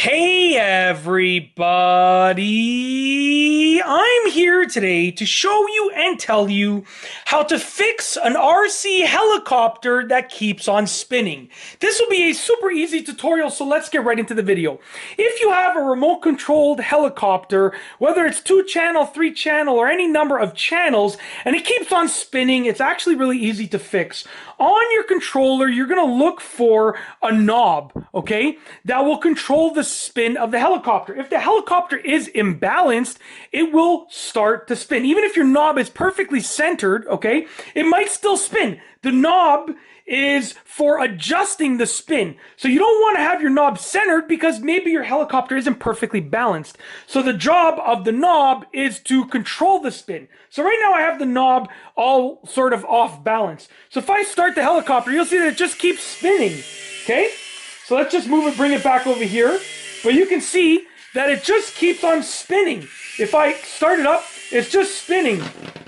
Hey everybody! I'm here today to show you and tell you how to fix an RC helicopter that keeps on spinning. This will be a super easy tutorial, so let's get right into the video. If you have a remote controlled helicopter, whether it's 2-channel, 3-channel, or any number of channels, and it keeps on spinning, it's actually really easy to fix. On your controller, you're going to look for a knob, okay, that will control the spin of the helicopter. If the helicopter is imbalanced, it will start to spin. Even if your knob is perfectly centered, okay, it might still spin. The knob is for adjusting the spin. So you don't want to have your knob centered because maybe your helicopter isn't perfectly balanced. So the job of the knob is to control the spin. So right now I have the knob all sort of off balance. So if I start the helicopter, you'll see that it just keeps spinning, okay? So let's just move it, bring it back over here. But you can see that it just keeps on spinning. If I start it up, it's just spinning.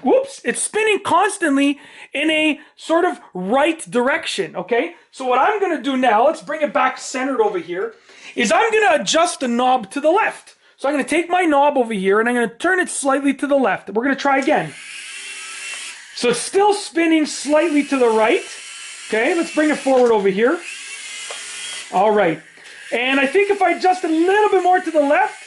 Whoops, it's spinning constantly in a sort of right direction, okay? So what I'm gonna do now, let's bring it back centered over here, is I'm gonna adjust the knob to the left. So I'm gonna take my knob over here and I'm gonna turn it slightly to the left. We're gonna try again. So it's still spinning slightly to the right. Okay, let's bring it forward over here. All right. And I think if I adjust a little bit more to the left,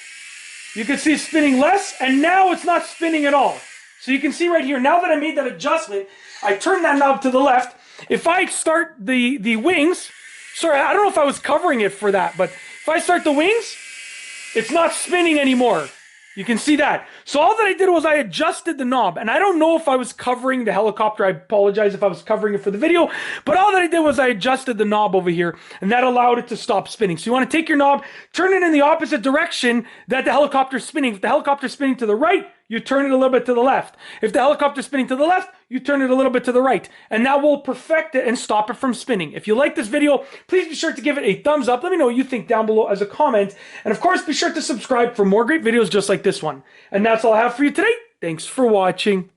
you can see it's spinning less, and now it's not spinning at all. So you can see right here, now that I made that adjustment, I turn that knob to the left. If I start the wings, sorry, I don't know if I was covering it for that, but if I start the wings, it's not spinning anymore. You can see that. So all that I did was I adjusted the knob, and I don't know if I was covering the helicopter. I apologize if I was covering it for the video, but all that I did was I adjusted the knob over here, and that allowed it to stop spinning. So you want to take your knob, turn it in the opposite direction that the helicopter's spinning. If the helicopter's spinning to the right, you turn it a little bit to the left. If the helicopter's spinning to the left, you turn it a little bit to the right. And that will perfect it and stop it from spinning. If you like this video, please be sure to give it a thumbs up. Let me know what you think down below as a comment. And of course, be sure to subscribe for more great videos just like this one. And that's all I have for you today. Thanks for watching.